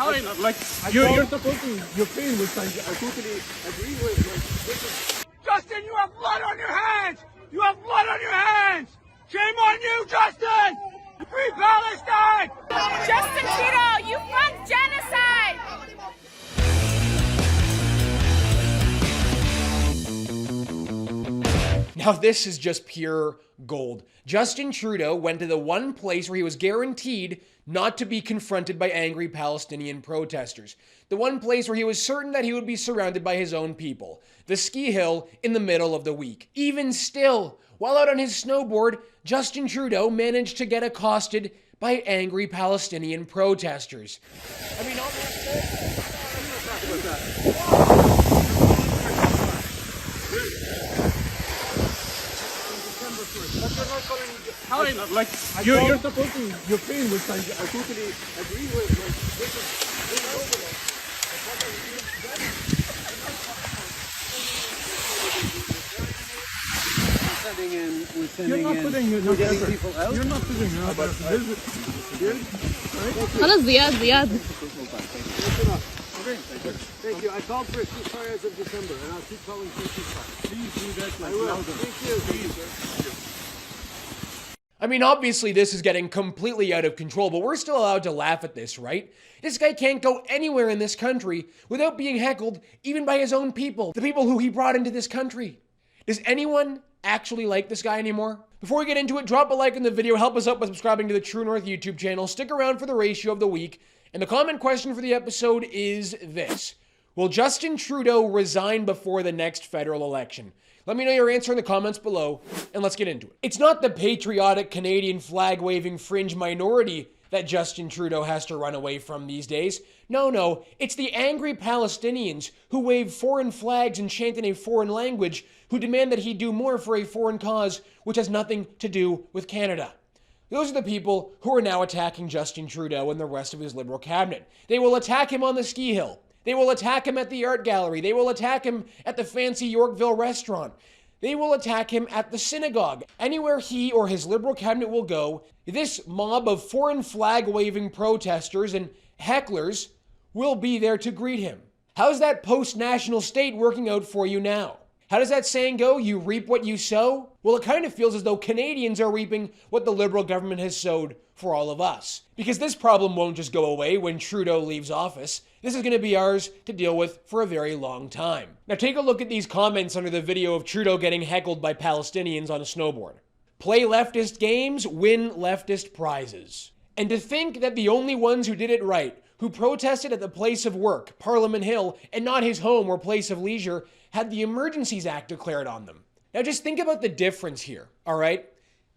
time. Like, you're supporting Ukraine, which I totally agree with. Like, this is... Justin, you have blood on your hands! You have blood on your hands! Shame on you, Justin! Free Palestine! Justin Trudeau, you fund genocide! Now this is just pure gold. Justin Trudeau went to the one place where he was guaranteed not to be confronted by angry Palestinian protesters. The one place where he was certain that he would be surrounded by his own people. The ski hill in the middle of the week. Even still, while out on his snowboard, Justin Trudeau managed to get accosted by angry Palestinian protesters. I mean, Time. Like, you're supporting Ukraine, which I totally agree with. Like, this is We're getting people out. You're not putting out. خلاص زياد Okay, thank you. I called for ceasefires of December, and I'll keep calling for ceasefires. Please do that. I will. Thank you. Please. I mean, obviously this is getting completely out of control, but we're still allowed to laugh at this, right? This guy can't go anywhere in this country without being heckled, even by his own people, the people who he brought into this country. Does anyone actually like this guy anymore? Before we get into it, drop a like on the video, help us out by subscribing to the True North YouTube channel, stick around for the ratio of the week, and the comment question for the episode is this: will Justin Trudeau resign before the next federal election? Let me know your answer in the comments below, and let's get into it. It's not the patriotic Canadian flag-waving fringe minority that Justin Trudeau has to run away from these days. No, it's the angry Palestinians who wave foreign flags and chant in a foreign language, who demand that he do more for a foreign cause which has nothing to do with Canada. Those are the people who are now attacking Justin Trudeau and the rest of his Liberal cabinet. They will attack him on the ski hill. They will attack him at the art gallery. They will attack him at the fancy Yorkville restaurant. They will attack him at the synagogue. Anywhere he or his Liberal cabinet will go, this mob of foreign flag-waving protesters and hecklers will be there to greet him. How's that post-national state working out for you now? How does that saying go? You reap what you sow? Well, it kind of feels as though Canadians are reaping what the Liberal government has sowed for all of us. Because this problem won't just go away when Trudeau leaves office. This is going to be ours to deal with for a very long time. Now take a look at these comments under the video of Trudeau getting heckled by Palestinians on a snowboard. Play leftist games, win leftist prizes. And to think that the only ones who did it right, who protested at the place of work, Parliament Hill, and not his home or place of leisure, had the Emergencies Act declared on them. Now just think about the difference here, all right?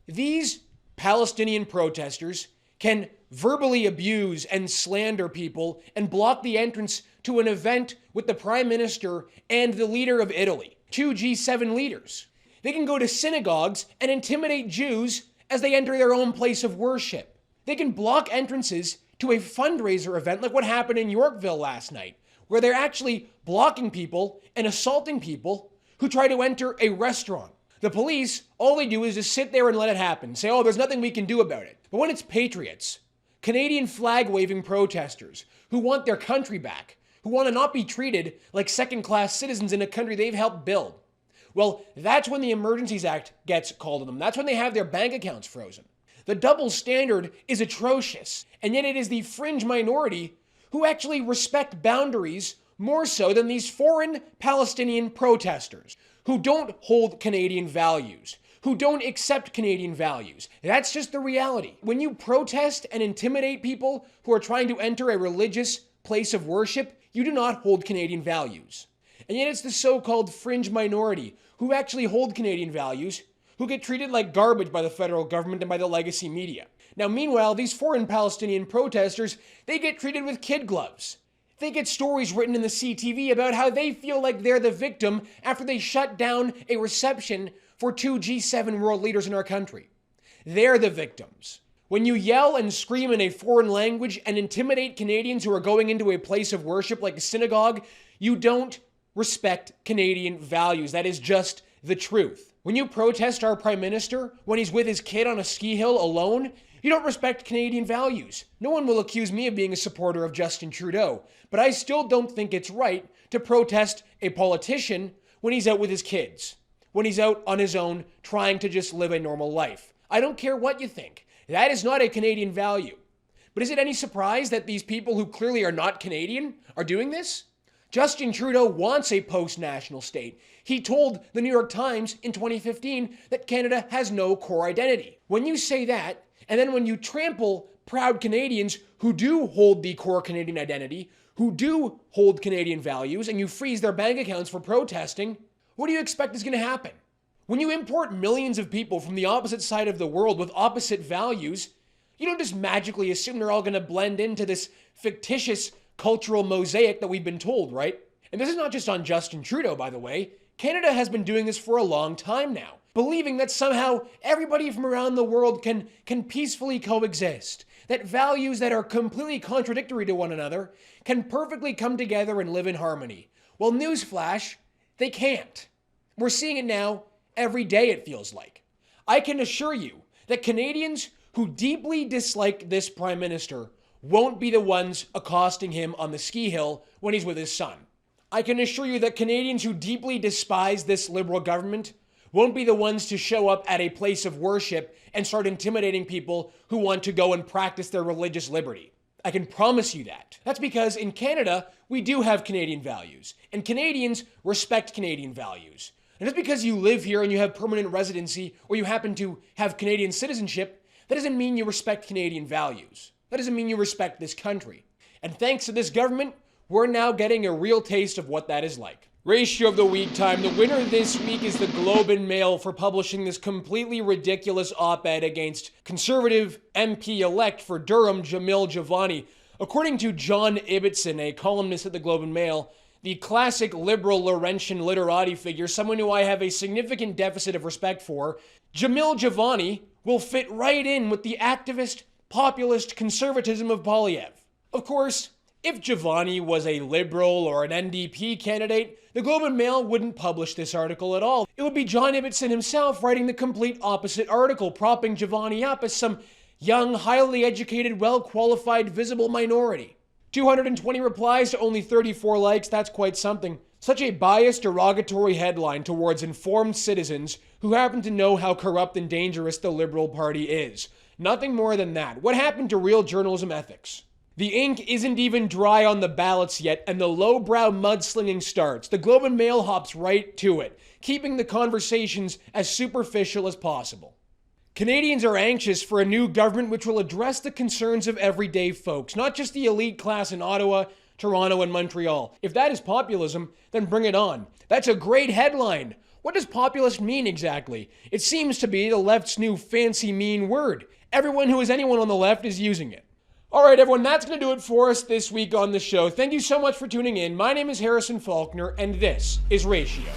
These Palestinian protesters can verbally abuse and slander people and block the entrance to an event with the Prime Minister and the leader of Italy, two G7 leaders. They can go to synagogues and intimidate Jews as they enter their own place of worship. They can block entrances to a fundraiser event like what happened in Yorkville last night, where they're actually blocking people and assaulting people who try to enter a restaurant. The police, all they do is just sit there and let it happen. Say, oh, there's nothing we can do about it. But when it's patriots, Canadian flag-waving protesters who want their country back, who want to not be treated like second-class citizens in a country they've helped build, well, that's when the Emergencies Act gets called on them. That's when they have their bank accounts frozen. The double standard is atrocious, and yet it is the fringe minority who actually respect boundaries more so than these foreign Palestinian protesters who don't hold Canadian values, who don't accept Canadian values. That's just the reality. When you protest and intimidate people who are trying to enter a religious place of worship, you do not hold Canadian values. And yet it's the so-called fringe minority who actually hold Canadian values, who get treated like garbage by the federal government and by the legacy media. Now, meanwhile, these foreign Palestinian protesters, they get treated with kid gloves. They get stories written in the CTV about how they feel like they're the victim after they shut down a reception for two G7 world leaders in our country. They're the victims. When you yell and scream in a foreign language and intimidate Canadians who are going into a place of worship like a synagogue, you don't respect Canadian values. That is just the truth. When you protest our Prime Minister when he's with his kid on a ski hill alone, You don't respect Canadian values. No one will accuse me of being a supporter of Justin Trudeau, but I still don't think it's right to protest a politician when he's out with his kids, when he's out on his own trying to just live a normal life. I don't care what you think. That is not a Canadian value. But is it any surprise that these people who clearly are not Canadian are doing this? Justin Trudeau wants a post-national state. He told the New York Times in 2015 that Canada has no core identity. When you say that, and then when you trample proud Canadians who do hold the core Canadian identity, who do hold Canadian values, and you freeze their bank accounts for protesting, what do you expect is going to happen? When you import millions of people from the opposite side of the world with opposite values, you don't just magically assume they're all going to blend into this fictitious cultural mosaic that we've been told, right? And this is not just on Justin Trudeau, by the way. Canada has been doing this for a long time now, believing that somehow everybody from around the world can peacefully coexist, that values that are completely contradictory to one another can perfectly come together and live in harmony. Well, newsflash, they can't. We're seeing it now every day, it feels like. I can assure you that Canadians who deeply dislike this Prime Minister won't be the ones accosting him on the ski hill when he's with his son. I can assure you that Canadians who deeply despise this Liberal government won't be the ones to show up at a place of worship and start intimidating people who want to go and practice their religious liberty. I can promise you that. That's because in Canada, we do have Canadian values, and Canadians respect Canadian values. And just because you live here and you have permanent residency or you happen to have Canadian citizenship, that doesn't mean you respect Canadian values. That doesn't mean you respect this country. And thanks to this government, we're now getting a real taste of what that is like. Ratio of the week time. The winner this week is the Globe and Mail for publishing this completely ridiculous op-ed against Conservative MP-elect for Durham, Jamil Javani. According to John Ibbotson, a columnist at the Globe and Mail, the classic liberal Laurentian literati figure, someone who I have a significant deficit of respect for, Jamil Javani will fit right in with the activist, populist conservatism of Poilievre. Of course, if Javani was a Liberal or an NDP candidate, the Globe and Mail wouldn't publish this article at all. It would be John Ibbotson himself writing the complete opposite article, propping Javani up as some young, highly educated, well-qualified, visible minority. 220 replies to only 34 likes, that's quite something. Such a biased, derogatory headline towards informed citizens who happen to know how corrupt and dangerous the Liberal Party is. Nothing more than that. What happened to real journalism ethics? The ink isn't even dry on the ballots yet, and the lowbrow mudslinging starts. The Globe and Mail hops right to it, keeping the conversations as superficial as possible. Canadians are anxious for a new government which will address the concerns of everyday folks, not just the elite class in Ottawa, Toronto, and Montreal. If that is populism, then bring it on. That's a great headline. What does populist mean exactly? It seems to be the left's new fancy mean word. Everyone who is anyone on the left is using it. All right, everyone, that's going to do it for us this week on the show. Thank you so much for tuning in. My name is Harrison Faulkner, and this is Ratio.